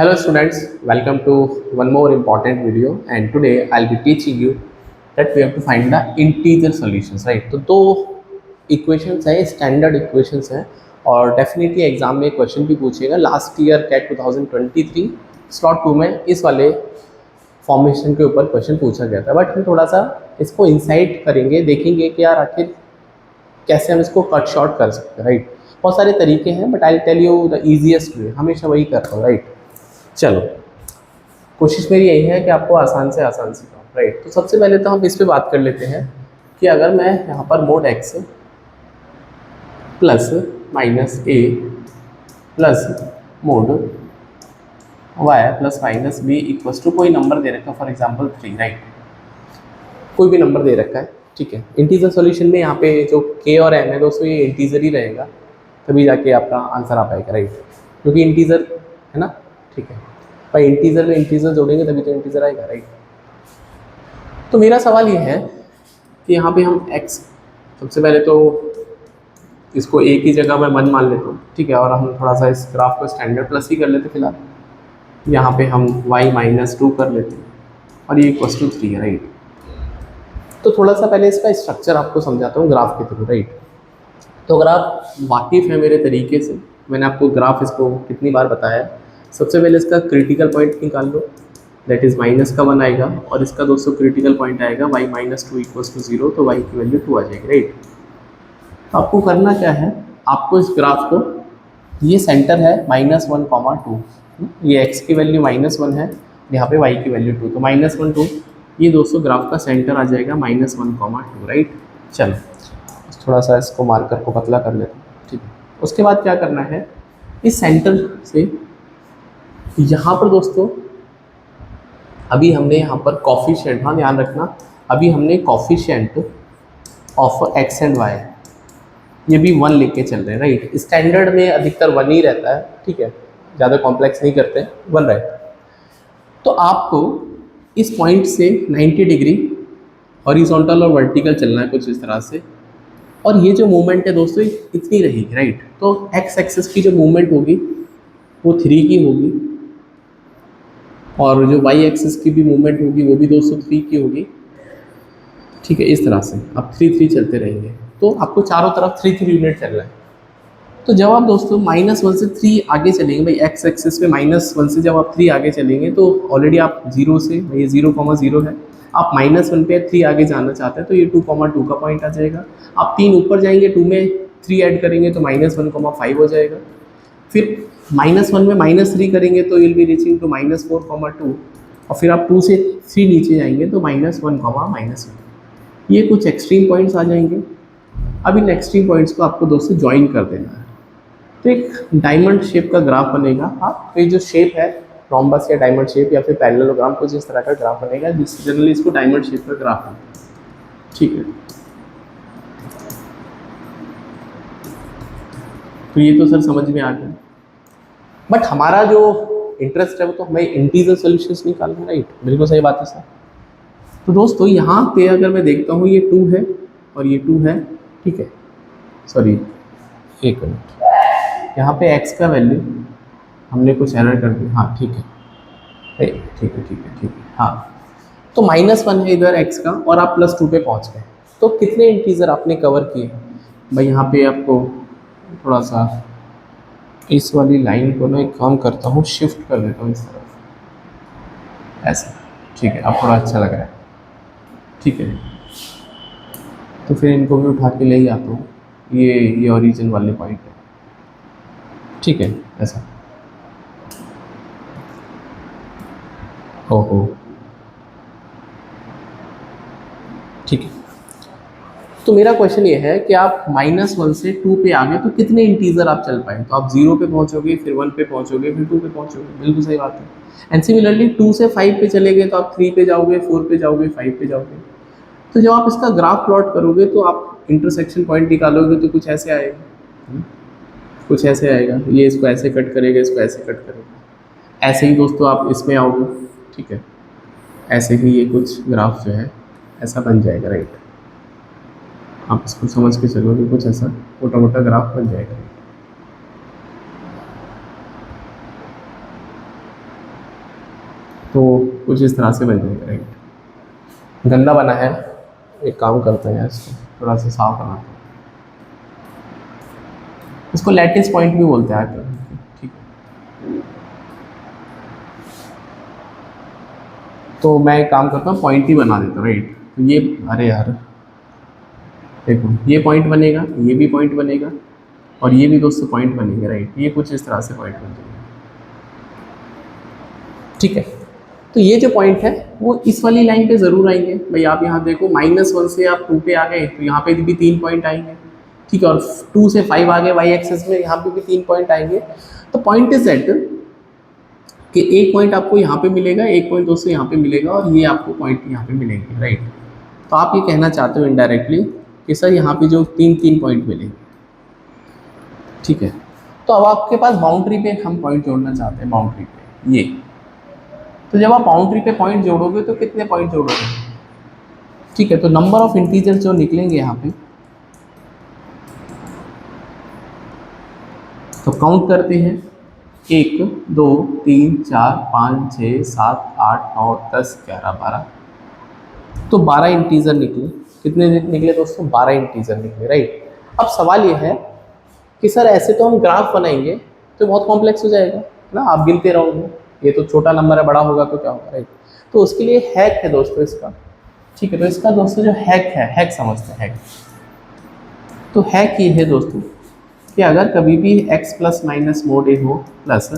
Hello students, welcome to one more important video and today I'll be teaching you that we have to find the integer solutions, right? तो दो equations है, standard equations है और definitely exam में question भी पूछेगा। Last year cat 2023 slot 2 में इस वाले फॉर्मेशन के ऊपर क्वेश्चन पूछा गया था, बट हम थोड़ा सा इसको इंसाइट करेंगे, देखेंगे कि यार आखिर कैसे हम इसको कट शॉर्ट कर सकते हैं, राइट? बहुत सारे तरीके हैं but I tell you the easiest way, हमेशा वही करता हूँ, राइट? चलो, कोशिश मेरी यही है कि आपको आसान से आसान सिखाऊं, राइट? तो सबसे पहले तो हम इस पे बात कर लेते हैं कि अगर मैं यहाँ पर mod x plus minus a plus mod y plus minus b equals to कोई नंबर दे रखा है, फॉर एग्जांपल 3, राइट? कोई भी नंबर दे रखा है, ठीक है। इंटीजर सॉल्यूशन में यहाँ पे जो के और एम है दोस्तों, ये इंटीजर ही रहेगा, तभी जाके आपका आंसर आ पाएगा, राइट? क्योंकि इंटीजर है ना, ठीक है भाई। इंटीजर में इंटीजर जोड़ेंगे तभी तो इंटीजर आएगा, राइट? तो मेरा सवाल ये है कि यहाँ पे हम x, सबसे पहले तो इसको a की जगह मैं 1 मान लेता हूँ, ठीक है। और हम थोड़ा सा इस ग्राफ को स्टैंडर्ड प्लस ही कर लेते फिलहाल। यहाँ पे हम y -2 कर लेते हैं और ये इक्वल्स टू 3 है, राइट? तो थोड़ा सा पहले इसका स्ट्रक्चर आपको समझाता हूँ ग्राफ के थ्रू, राइट? तो अगर आप वाकिफ़ हैं मेरे तरीके से, मैंने आपको ग्राफ इसको कितनी बार बताया। सबसे पहले इसका क्रिटिकल पॉइंट निकाल लो, दैट इज़ -1 आएगा और इसका दोस्तों क्रिटिकल पॉइंट आएगा y -2 इक्वल्स टू 0, तो y की वैल्यू 2 आ जाएगी, राइट? तो आपको करना क्या है, आपको इस ग्राफ को, ये सेंटर है -1, 2, ये x की वैल्यू -1 है, यहाँ पे y की वैल्यू 2, तो -1, 2 ये दोस्तों ग्राफ का सेंटर आ जाएगा -1, 2, राइट? चलो थोड़ा सा इसको मार्कर को पतला कर लेते हैं, ठीक है। उसके बाद क्या करना है, इस सेंटर से यहाँ पर दोस्तों अभी हमने यहाँ पर कॉफिशिएंट, हाँ ध्यान रखना, अभी हमने coefficient of x and y ये भी 1 लेके चल रहे हैं, राइट? स्टैंडर्ड में अधिकतर 1 ही रहता है, ठीक है, ज़्यादा कॉम्प्लेक्स नहीं करते, 1 रहता है। तो आपको इस पॉइंट से 90 डिग्री हॉरिजॉन्टल और वर्टिकल चलना है कुछ इस तरह से, और ये जो मूवमेंट है दोस्तों इतनी रहेगी, राइट? तो x एक्सिस की जो मूवमेंट होगी वो 3 की होगी और जो y एक्सिस की भी मूवमेंट होगी वो भी दोस्तों 3 की होगी, ठीक है। इस तरह से आप 3 चलते रहेंगे, तो आपको चारों तरफ 3 यूनिट चल रहा है। तो जब आप दोस्तों -1 से 3 आगे चलेंगे, भाई x एक्सिस पे -1 से जब आप 3 आगे चलेंगे तो ऑलरेडी आप 0 से, ये 0,0 है, आप -1 पे 3 आगे जाना चाहते हैं तो ये 2,2 का पॉइंट आ जाएगा। आप 3 ऊपर जाएंगे, 2 में 3 ऐड करेंगे तो -1,5 हो जाएगा। फिर -1 में -3 करेंगे तो विल बी रीचिंग टू -4,2, और फिर आप 2 से 3 नीचे जाएंगे तो -1, ये कुछ एक्सट्रीम पॉइंट्स आ जाएंगे। अब इन एक्सट्रीम पॉइंट्स को आपको दोस्तों ज्वाइन कर देना है, तो एक डायमंड शेप का ग्राफ बनेगा। हाँ, तो ये जो शेप है रोम्बस या डायमंड शेप या फिर पैरेललोग्राम, कुछ इस तरह का ग्राफ बनेगा, जिस जनरली इसको डायमंड शेप का ग्राफ है, ठीक है। तो ये तो सर समझ में आ गया, बट हमारा जो इंटरेस्ट है वो तो हमें इंटीजर सॉल्यूशंस निकालना है, राइट? बिल्कुल सही बात है सर। तो दोस्तों यहाँ पे अगर मैं देखता हूँ ये 2 है और ये 2 है, ठीक है, सॉरी एक मिनट, यहाँ पे x का वैल्यू हमने कुछ एरर कर दी, हाँ ठीक है, ठीक है, हाँ। तो -1 है इधर x का और आप +2 पे पहुँच गए, तो कितने इंटीजर आपने कवर किए भाई? यहाँ पे आपको थोड़ा सा इस वाली लाइन को ना एक काम करता हूँ, शिफ्ट कर देता हूँ इस तरफ, ऐसा, ठीक है, अब थोड़ा अच्छा लग रहा है, ठीक है। तो फिर इनको भी उठा के ले ही आता हूँ, ये ओरिजिन वाले पॉइंट है, ठीक है, ऐसा। ओहो, ठीक है। तो मेरा क्वेश्चन ये है कि आप -1 से 2 पे आ गए तो कितने इंटीजर आप चल पाए? तो आप 0 पे पहुंचोगे, फिर 1 पे पहुंचोगे, फिर 2 पे पहुंचोगे, बिल्कुल सही बात है। एंड सिमिलरली 2 से 5 पे चले गए तो आप 3 पे जाओगे, 4 पे जाओगे, 5 पे जाओगे। तो जब आप इसका ग्राफ प्लॉट करोगे तो आप इंटरसेक्शन पॉइंट निकालोगे तो कुछ ऐसे आएगा, कुछ ऐसे आएगा, ये इसको ऐसे कट करेगा, इसको ऐसे कट करेगा। ऐसे ही दोस्तों आप इसमें आओगे, ठीक है, ऐसे ही ये कुछ ग्राफ जो है ऐसा बन जाएगा, राइट? आप इसको समझ के चलोगे, कुछ ऐसा मोटा मोटा ग्राफ बन जाएगा। तो कुछ इस तरह से बन जाएगा, राइट। गंदा बना है, एक काम करते हैं इसको थोड़ा सा साफ बनाते हैं। इसको लैटिस पॉइंट भी बोलते हैं, ठीक है। तो मैं एक काम करता हूँ, पॉइंट ही बना देता हूँ, राइट। तो ये, अरे यार देखो, ये पॉइंट बनेगा, ये भी पॉइंट बनेगा, और ये भी दोस्तों पॉइंट बनेगा, राइट। ये कुछ इस तरह से पॉइंट बन जाएगा, ठीक है। तो ये जो पॉइंट है वो इस वाली लाइन पे ज़रूर आएंगे भाई। आप यहाँ देखो -1 से आप 2 पे आ गए, तो यहाँ पे भी 3 पॉइंट आएंगे, ठीक है। और 2 से 5 आ गए वाई एक्सेस में, यहाँ पे भी 3 पॉइंट आएंगे। तो पॉइंट इज दैट कि एक पॉइंट आपको यहाँ पे मिलेगा, एक पॉइंट दोस्तों यहाँ पे मिलेगा, और ये आपको पॉइंट यहाँ पे मिलेंगे, राइट। तो आप ये कहना चाहते हो इनडायरेक्टली कि सर यहाँ पे जो 3 पॉइंट मिलेंगे, ठीक है। तो अब आपके पास बाउंड्री पे हम पॉइंट जोड़ना चाहते हैं, बाउंड्री पे ये। तो जब आप बाउंड्री पे पॉइंट जोड़ोगे तो कितने पॉइंट जोड़ोगे, ठीक है। तो नंबर ऑफ इंटीजर जो निकलेंगे यहाँ पे, तो काउंट करते हैं, 1 2 3 4 5 6 7 8 9 10 11 12। तो 12 इंटीजर निकले। कितने निकले दोस्तों? 12 इंटीजर निकले, राइट। अब सवाल ये है कि सर ऐसे तो हम ग्राफ बनाएंगे तो बहुत कॉम्प्लेक्स हो जाएगा ना, आप गिनते रहोगे, ये तो छोटा नंबर है, बड़ा होगा तो क्या होगा, राइट। तो उसके लिए हैक है दोस्तों इसका, ठीक है। तो इसका दोस्तों जो हैक है, हैक समझते हैं, हैक। तो हैक ये है दोस्तों कि अगर कभी भी x plus minus mod a हो plus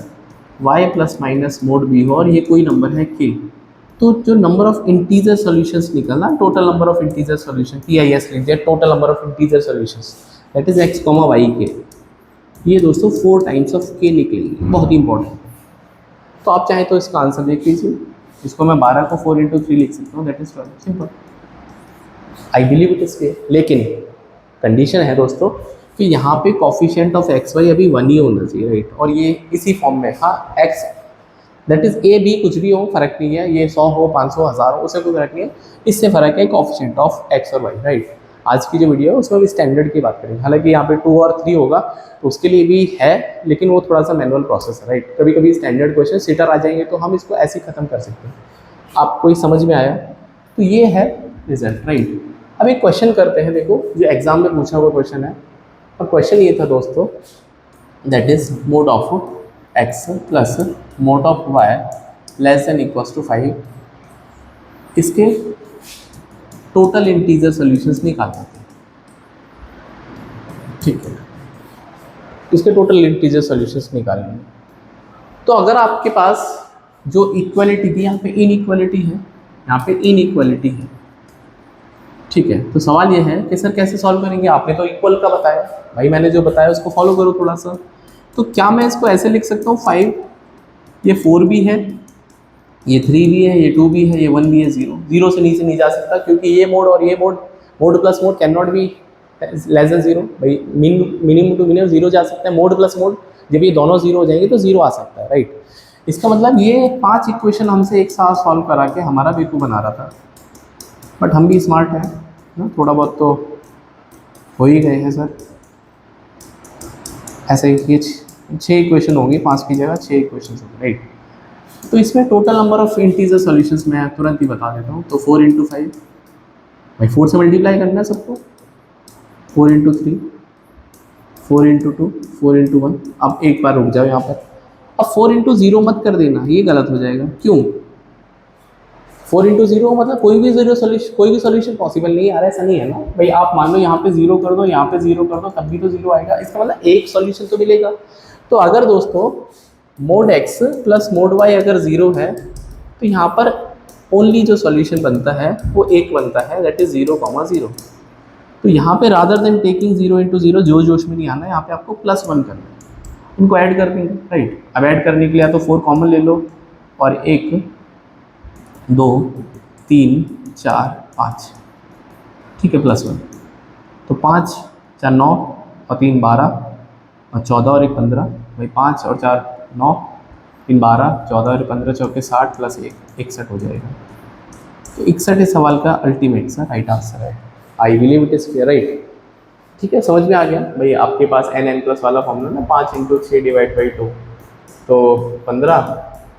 y plus minus mod b हो और ये कोई नंबर है k, तो जो नंबर ऑफ इंटीजर सॉल्यूशंस निकलना, total number of integer solution, TIS लीजिए, total number of integer solutions, that is x, y के, ये दोस्तों 4 टाइम्स ऑफ k निकलेगी, बहुत ही इंपॉर्टेंट। तो आप चाहें तो इसका आंसर देख लीजिए, इसको मैं 12 को 4 × 3 लिख सकता हूँ, that is 12, simple. I believe it is clear. लेकिन कंडीशन है दोस्तों कि यहाँ पे कॉफिशिएंट ऑफ एक्स वाई अभी 1 ही होना चाहिए, राइट। और ये इसी फॉर्म में, हाँ, x that is a b कुछ भी हो, फर्क नहीं है, ये 100 हो 500 1000 हो, उससे कोई फर्क नहीं है। इससे फर्क है कॉफिशिएंट ऑफ एक्स और वाई, राइट। आज की जो वीडियो है उसमें भी स्टैंडर्ड की बात करेंगे, हालांकि यहाँ पे 2 और 3 होगा तो उसके लिए भी है, लेकिन वो थोड़ा सा मैनुअल प्रोसेस है, राइट। कभी कभी स्टैंडर्ड क्वेश्चन सीटर आ जाएंगे तो हम इसको ऐसे ही खत्म कर सकते हैं। आपको ही समझ में आया? तो ये है रिजल्ट, राइट। अब एक क्वेश्चन करते हैं, देखो जो एग्जाम में पूछा हुआ क्वेश्चन है, और क्वेश्चन ये था दोस्तों, that is mod of x plus mod of y less than equals to 5, इसके टोटल इंटीजर सॉल्यूशंस निकालना थे, ठीक है। इसके टोटल इंटीजर सॉल्यूशंस निकालने हैं। तो अगर आपके पास जो इक्वलिटी थी, यहाँ पे इनइक्वलिटी है, यहाँ पे इनइक्वलिटी है, ठीक है। तो सवाल ये है कि सर कैसे सॉल्व करेंगे? आपने तो इक्वल का बताया भाई, मैंने जो बताया उसको फॉलो करो थोड़ा सा। तो क्या मैं इसको ऐसे लिख सकता हूँ, 5, ये 4 भी है, ये 3 भी है, ये 2 भी है, ये 1 भी है, 0 से नीचे नहीं जा सकता, क्योंकि ये मोड और ये mode plus mode can not be less than 0, भाई मिनिमम टू मिनिमम 0 जा सकता है, मोड प्लस मोड, जब ये दोनों 0 हो जाएंगे तो 0 आ सकता है, राइट। इसका मतलब ये 5 इक्वेशन हमसे एक साथ सॉल्व करा के हमारा बेवकूफ़ बना रहा था, बट हम भी स्मार्ट हैं ना, थोड़ा बहुत तो हो ही गए हैं सर। ऐसे ही 6 इक्वेशन होंगी, 5 की जगह 6 इक्वेशन होंगे, राइट। तो इसमें total number of integer solutions मैं तुरंत ही बता देता हूँ। तो 4 × 5, भाई 4 से मल्टीप्लाई करना है सबको, 4 × 3, 4 × 2, 4 × 1। अब एक बार रुक जाओ यहाँ पर, अब 4 × 0 मत कर देना, ये गलत हो जाएगा। क्यों? 4 × 0 मतलब कोई भी सॉल्यूशन पॉसिबल नहीं है यार, ऐसा नहीं है ना भाई। आप मान लो यहाँ पे 0 कर दो, यहाँ पे 0 कर दो, तब भी तो 0 आएगा, इसका मतलब एक सॉल्यूशन तो मिलेगा। तो अगर दोस्तों mode x plus mode y अगर 0 है, तो यहाँ पर ओनली जो सॉल्यूशन बनता है वो एक बनता है, दैट इज 0, 0। तो यहाँ पे रादर देन टेकिंग 0 × 0, जोश में नहीं आना है, यहाँ पे आपको +1 करना है, उनको ऐड कर देंगे, राइट। अब ऐड करने के लिए या तो 4 कॉमन ले लो, और 1 2 3 4 5, ठीक है, +1। तो 5 4 9 और 3 12 और 14 और 1 15, भाई 5 और 4 9, 3 12 14 और 15 चौके 60 + 1 61 हो जाएगा। तो 61 इस सवाल का अल्टीमेट सा राइट आंसर है। I believe it is clear, right. ठीक है, समझ में आ गया भाई। आपके पास n n+ वाला फॉर्मूला ना, 5 × 6 / 2, तो 15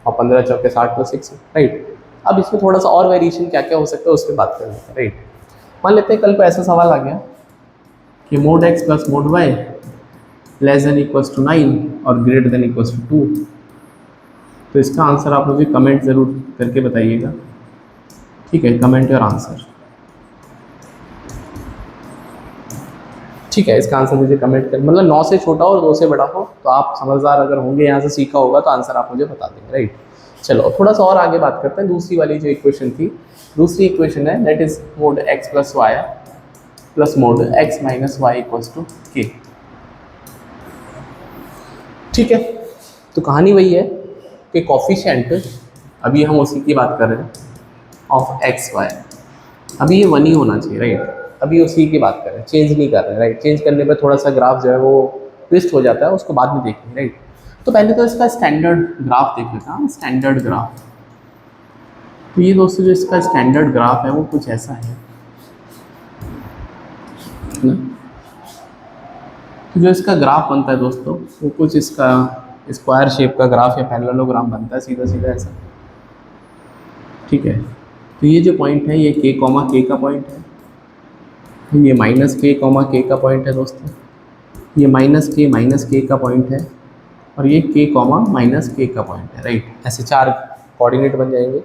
और 15 चौके 60 + 6, राइट। अब इसमें थोड़ा सा और वेरिएशन क्या क्या हो सकता है उस पर बात कर लेते हैं, राइट। मान लेते हैं कल को ऐसा सवाल आ गया कि mod x + mod y < 9 और greater = 2, तो इसका आंसर आप मुझे कमेंट ज़रूर करके बताइएगा, ठीक है। कमेंट योर आंसर, ठीक है। इसका आंसर मुझे कमेंट कर, मतलब 9 से छोटा और 2 से बड़ा हो, तो आप समझदार अगर होंगे, यहाँ से सीखा होगा तो आंसर आप मुझे बता देंगे, राइट। चलो थोड़ा सा और आगे बात करते हैं। दूसरी वाली जो इक्वेशन थी, दूसरी इक्वेशन है that is mod x + y + mod x - y = k, ठीक है। तो कहानी वही है कि कॉफिशिएंट, अभी हम उसी की बात कर रहे हैं, ऑफ एक्स वाई, अभी ये 1 ही होना चाहिए, राइट। अभी उसी की बात कर रहे हैं, चेंज नहीं कर रहे हैं, राइट। चेंज करने पर थोड़ा सा ग्राफ जो है वो ट्विस्ट हो जाता है, उसको बाद में देखेंगे, राइट। तो पहले तो इसका स्टैंडर्ड ग्राफ देख लेते हैं, स्टैंडर्ड ग्राफ। तो ये दोस्तों जो इसका स्टैंडर्ड ग्राफ है वो कुछ ऐसा है ना। तो जो इसका ग्राफ बनता है दोस्तों, वो कुछ इसका स्क्वायर शेप का ग्राफ या पैरेललोग्राम बनता है, सीधा सीधा ऐसा, ठीक है। तो ये जो पॉइंट है ये k, k का पॉइंट है, ये -k, k का पॉइंट है दोस्तों, ये -k का पॉइंट है, और ये k, -k का पॉइंट है, राइट। ऐसे 4 कोऑर्डिनेट बन जाएंगे।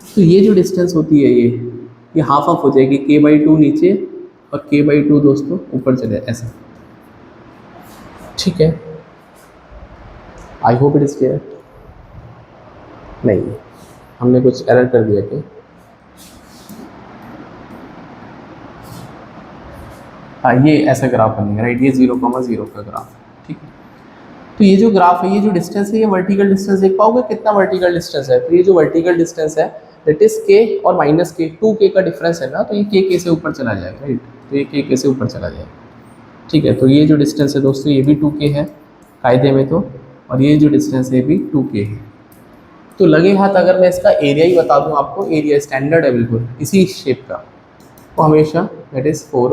तो ये जो डिस्टेंस होती है ये हाफ ऑफ हो जाएगी, k/2 नीचे और k/2 दोस्तों ऊपर चले, ऐसा, ठीक है। I hope it is clear. नहीं, हमने कुछ एरर कर दिया क्या? हाँ, ये ऐसा ग्राफ बनेगा, राइट। ये 0,0 का ग्राफ, ठीक है। तो ये जो ग्राफ है, ये जो डिस्टेंस है, ये वर्टिकल डिस्टेंस देख पाओगे कितना वर्टिकल डिस्टेंस है। तो ये जो वर्टिकल डिस्टेंस है दैट इज k और -k, 2k का डिफरेंस है ना, तो ये k से ऊपर चला जाएगा, राइट। तो ये k से ऊपर चला जाएगा, ठीक है। तो ये जो डिस्टेंस है दोस्तों, ये भी 2k है कायदे में तो, और ये जो डिस्टेंस है भी 2k है। तो लगे हाथ अगर मैं इसका एरिया ही बता दूं आपको, एरिया स्टैंडर्ड है बिल्कुल इसी शेप का, वो हमेशा दैट इज 4k²,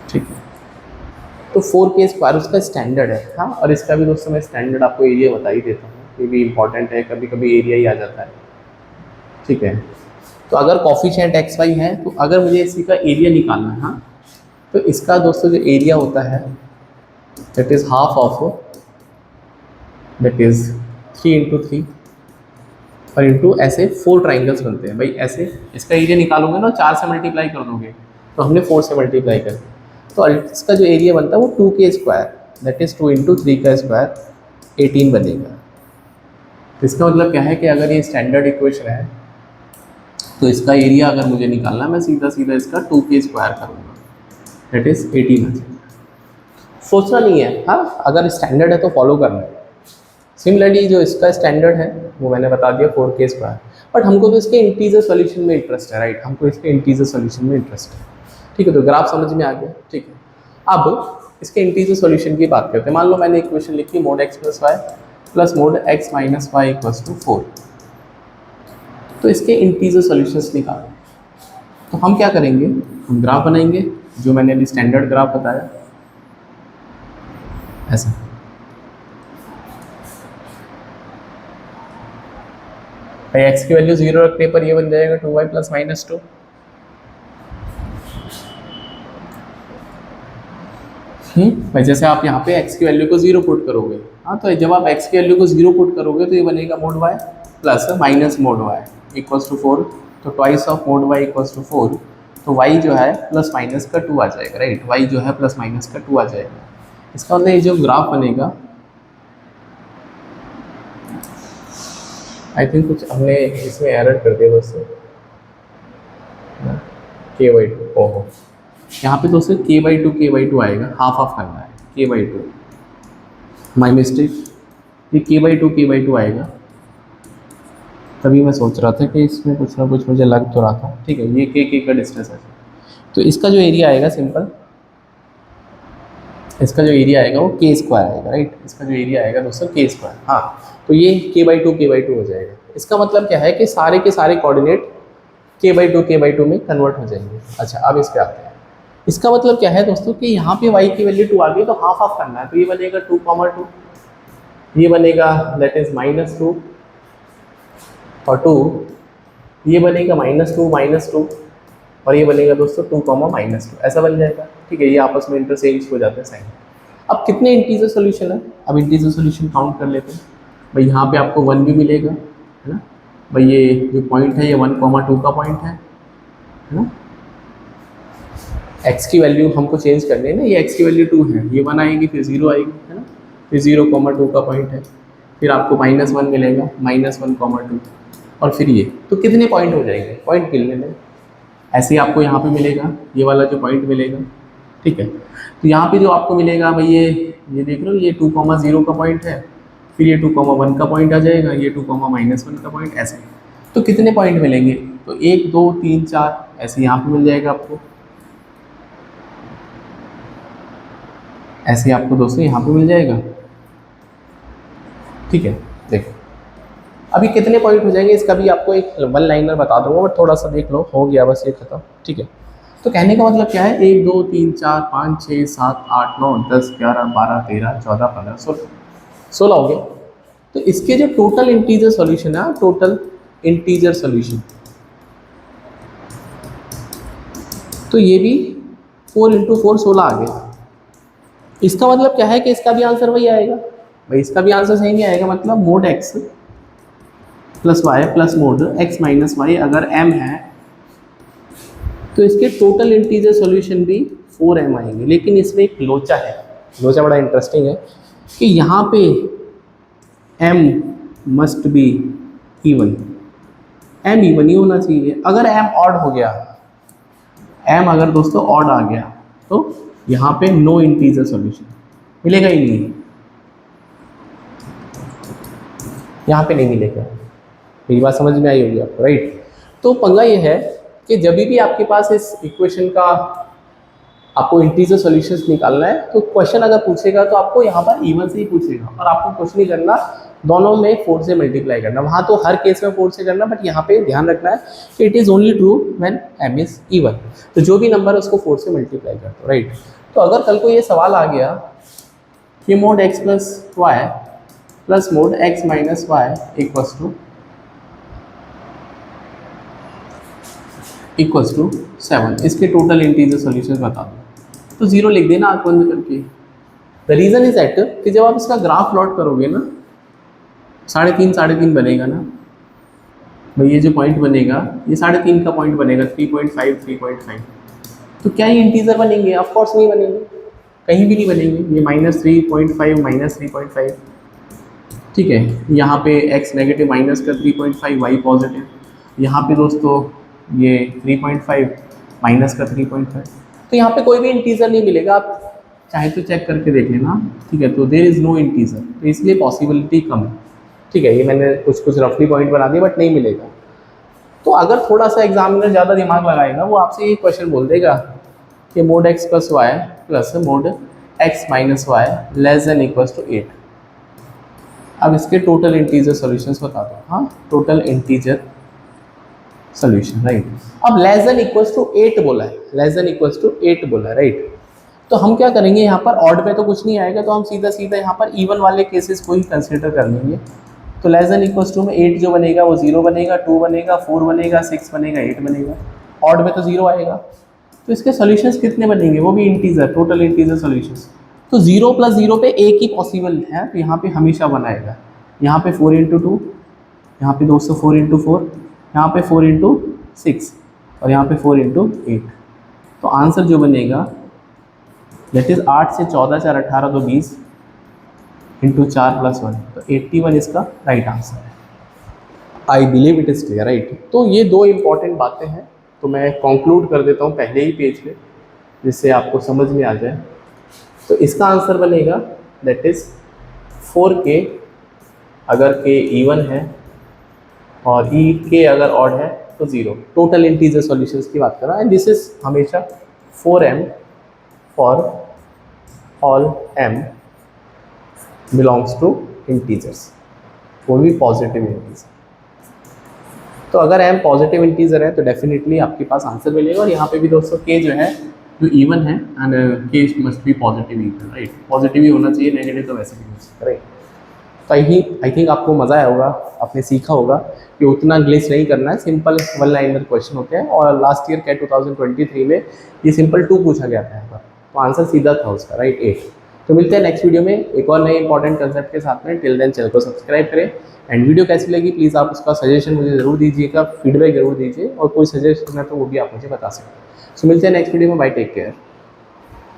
ठीक है। तो 4k² उसका स्टैंडर्ड है, हाँ। और इसका भी दोस्तों मैं स्टैंडर्ड आपको एरिया बता ही देता हूँ, ये भी इंपॉर्टेंट है, कभी कभी एरिया ही आ जाता है, ठीक है। तो अगर कॉफिशिएंट एक्स वाई है, तो अगर मुझे इसी का एरिया निकालना है, हाँ, तो इसका दोस्तों जो एरिया होता है that is half of, that is 3 × 3 और इंटू ऐसे 4 ट्राइंगल्स बनते हैं भाई, ऐसे इसका एरिया निकालोगे ना, 4 से मल्टीप्लाई कर दोगे, तो हमने 4 से मल्टीप्लाई कर, तो इसका जो एरिया बनता है वो 2k² दैट इज 2 × 3 का स्क्वायर 18 बनेगा। तो इसका मतलब क्या है कि अगर ये स्टैंडर्ड इक्वेशन है, तो इसका एरिया अगर मुझे निकालना है, मैं सीधा सीधा इसका 2k² करूँगा, दैट इज 18 आ जाएगा। सोचना नहीं है, हाँ। अगर स्टैंडर्ड है तो फॉलो करना है। सिमिलरली जो इसका स्टैंडर्ड है वो मैंने बता दिया 4k², बट हमको तो इसके इंटीजर सॉल्यूशन में इंटरेस्ट है, राइट। हमको इसके इंटीजर सॉल्यूशन में इंटरेस्ट है, ठीक है। तो ग्राफ समझ में आ गया, ठीक है। अब इसके इंटीजर सॉल्यूशन की बात करते हैं। मान लो मैंने इक्वेशन लिखी mod x + y + mod x - y = 4, तो इसके इंटीजर सॉल्यूशंस निकालो। तो हम क्या करेंगे, हम ग्राफ बनाएंगे जो मैंने अभी स्टैंडर्ड ग्राफ बताया, ऐसा। भाई x की वैल्यू 0 रखने पर ये बन जाएगा 2y + -2, भाई जैसे आप यहाँ पे x की वैल्यू को 0 पुट करोगे, हाँ, तो जब आप x की वैल्यू को 0 पुट करोगे तो ये बनेगा mod y + -mod y = 4, तो ट्वाइस ऑफ mod y = 4, तो y जो है ± का 2 आ जाएगा, राइट। y जो है ± का 2 आ जाएगा। इसका मतलब ये जो ग्राफ बनेगा, आई थिंक कुछ हमने इसमें एरर कर दिया दोस्तों, k/2, ओहो, यहाँ पे दोस्तों k/2 आएगा, हाफ ऑफ करना है, k/2, माई मिस्टेक, ये k/2 आएगा। तभी मैं सोच रहा था कि इसमें कुछ ना कुछ मुझे लग तो रहा था, ठीक है। ये k का डिस्टेंस है, तो इसका जो एरिया आएगा सिंपल, इसका जो एरिया आएगा वो k² आएगा, राइट। इसका जो एरिया आएगा दोस्तों k², हाँ। तो ये k/2 हो जाएगा। इसका मतलब क्या है कि सारे के सारे कोऑर्डिनेट k/2 में कन्वर्ट हो जाएंगे। अच्छा, अब इस पे आते हैं। इसका मतलब क्या है दोस्तों कि यहाँ पे y की वैल्यू 2 आ गई तो हाफ हाफ करना है, तो ये बनेगा 2,2, ये बनेगा दैट इज -2 और 2, ये बनेगा -2 और ये बनेगा दोस्तों 2, -2 ऐसा बन जाएगा। ठीक है, ये आपस में इंटरचेंज हो जाते हैं साइन। अब कितने इंटीजर सोल्यूशन है, अब इंटीजर सोल्यूशन काउंट कर लेते हैं। भाई यहाँ पे आपको 1 भी मिलेगा, है ना। भाई ये जो पॉइंट है ये 1,2 का पॉइंट है ना। x की वैल्यू हमको चेंज करनी है ना, ये x की वैल्यू 2 है, ये 1 आएगी फिर 0 आएगी, है ना। फिर 0,2 का पॉइंट है, फिर आपको -1 मिलेगा, -1,2 और फिर ये, तो कितने पॉइंट हो जाएंगे, पॉइंट गिनने में। ऐसे ही आपको यहाँ पे मिलेगा ये वाला जो पॉइंट मिलेगा। ठीक है, तो यहाँ पे जो आपको मिलेगा भाई ये देख लो, ये 2,0 का पॉइंट है, फिर ये 2,1 का पॉइंट आ जाएगा, ये 2, -1 का पॉइंट, ऐसे। तो कितने पॉइंट मिलेंगे, तो 1, 2, 3, 4 ऐसे यहाँ पे मिल जाएगा आपको, ऐसे आपको दोस्तों यहाँ पे मिल जाएगा। ठीक है, देखो अभी कितने पॉइंट हो जाएंगे, इसका भी आपको एक 1 लाइनर बता दूंगा, बट थोड़ा सा देख लो, हो गया बस ये खत्म। ठीक है, तो कहने का मतलब क्या है, 1, 2, 3, 4, 5, 6, 7, 8, 9, 10, 11, 12, 13, 14, 15, 16 हो गए। तो इसके जो टोटल इंटीजर सॉल्यूशन है, टोटल इंटीजर सॉल्यूशन, तो ये भी 4 × 4 16 आ गया। इसका मतलब क्या है कि इसका भी आंसर वही आएगा। भाई इसका भी आंसर सही नहीं आएगा, मतलब mod x plus y plus mod x minus y अगर m है तो इसके टोटल इंटीजर सॉल्यूशन भी 4m आएंगे। लेकिन इसमें एक लोचा है, लोचा बड़ा इंटरेस्टिंग है कि यहाँ पे m must be even, m even he होना चाहिए। अगर m ऑड हो गया, m अगर दोस्तों ऑड आ गया तो यहाँ पे नो इंटीजर सॉल्यूशन मिलेगा ही नहीं, यहाँ पे नहीं मिलेगा। मेरी बात समझ में आई होगी आपको, राइट। तो पंगा ये है कि जब भी आपके पास इस इक्वेशन का आपको इंटीजर सॉल्यूशंस निकालना है तो क्वेश्चन अगर पूछेगा तो आपको यहाँ पर इवन से ही पूछेगा, और आपको कुछ नहीं करना, दोनों में 4 से मल्टीप्लाई करना। वहाँ तो हर केस में 4 से करना, बट यहाँ पे ध्यान रखना है कि it is only true when m is even. तो जो भी नंबर है उसको 4 से मल्टीप्लाई कर दो, राइट। तो अगर कल को ये सवाल आ गया कि mod x plus y plus mod x minus y equals to 7, इसके टोटल इंटीजर सॉल्यूशंस बता दो, तो 0 लिख देना आँख बंद करके। द रीज़न इज दैट कि जब आप इसका ग्राफ प्लॉट करोगे ना, 3.5 बनेगा ना भाई, ये जो पॉइंट बनेगा ये 3.5 का पॉइंट बनेगा, 3.5 तो क्या ये इंटीजर बनेंगे? ऑफ कोर्स नहीं बनेंगे, कहीं भी नहीं बनेंगे। ये -3.5 -3.5, ठीक है। यहाँ पे x नेगेटिव माइनस का 3.5, y पॉजिटिव, यहाँ पे दोस्तों ये 3.5 माइनस का 3.5, तो यहाँ पे कोई भी इंटीजर नहीं मिलेगा। आप चाहे तो चेक करके देख लेना, ठीक है। तो देयर इज़ नो इंटीजर, तो इसलिए पॉसिबिलिटी कम है, ठीक है। ये मैंने कुछ रफली पॉइंट बना दिए, बट नहीं मिलेगा। तो अगर थोड़ा सा एग्जामिनर ज़्यादा दिमाग लगाएगा, वो आपसे ये क्वेश्चन बोल देगा कि mod x plus y plus mod x minus y less than equals to 8। अब इसके टोटल इंटीजर सॉल्यूशंस बता दो। हाँ, टोटल इंटीजर सॉल्यूशन, राइट। अब लेस देन इक्वल्स टू 8 बोला है, लेस देन इक्वल्स टू 8 बोला है, राइट। तो हम क्या करेंगे, यहाँ पर ऑड पे तो कुछ नहीं आएगा, तो हम सीधा यहाँ पर इवन वाले केसेस को ही कंसिडर कर लेंगे। तो लेस देन इक्वल्स टू में 8 जो बनेगा वो 0 बनेगा, 2 बनेगा, 4 बनेगा, 6 बनेगा, 8 बनेगा। ऑड में तो 0 आएगा, तो इसके सॉल्यूशंस कितने बनेंगे, वो भी इंटीजर, टोटल इंटीजर सॉल्यूशंस। तो 0 + 0 पे एक ही पॉसिबल है, तो यहाँ पे हमेशा बनाएगा। यहाँ पे 4 × 2, यहाँ पे दोस्तों 4 × 4, यहाँ पे 4 × 6 और यहाँ पे 4 × 8। तो आंसर जो बनेगा दैट इज 8 से 14, 4 18, 2 20 × 4 + 1, तो 81 इसका राइट आंसर है। I believe it is clear, right. तो ये दो इंपॉर्टेंट बातें हैं, तो मैं कंक्लूड कर देता हूँ पहले ही पेज पे, जिससे आपको समझ में आ जाए। तो इसका आंसर बनेगा दैट इज़ 4k अगर k इवन है और k अगर ऑड है तो 0। टोटल इंटीजर सॉल्यूशंस की बात कर रहा है, दिस इज हमेशा 4m for all m belongs to integers, वो भी पॉजिटिव इंटीजर। तो अगर m पॉजिटिव इंटीजर है तो डेफिनेटली आपके पास आंसर मिलेगा। और यहाँ पे भी दोस्तों k जो है जो इवन है and case must be positive even, right. Positive ही होना चाहिए, नेगेटिव तो वैसे भी नहीं हो सकता, राइट। तो आई थिंक आपको मज़ा आया होगा, आपने सीखा होगा कि उतना ग्लिच नहीं करना है, सिंपल वन लाइनर क्वेश्चन होते हैं। और लास्ट ईयर कैट 2023 में ये सिंपल 2 पूछा गया था, तो आंसर सीधा था उसका, राइट, 8। तो मिलते हैं नेक्स्ट वीडियो में एक और नए इंपॉर्टेंट कंसेप्ट के साथ में। टिल देन चैनल को सब्सक्राइब करें एंड वीडियो कैसी लगी प्लीज़ आप उसका सजेशन मुझे ज़रूर दीजिएगा, फीडबैक ज़रूर दीजिए, और कोई सजेशन है तो वो भी आप मुझे बता सकते हैं। सो मिलते हैं नेक्स्ट वीडियो में, बाय, टेक केयर।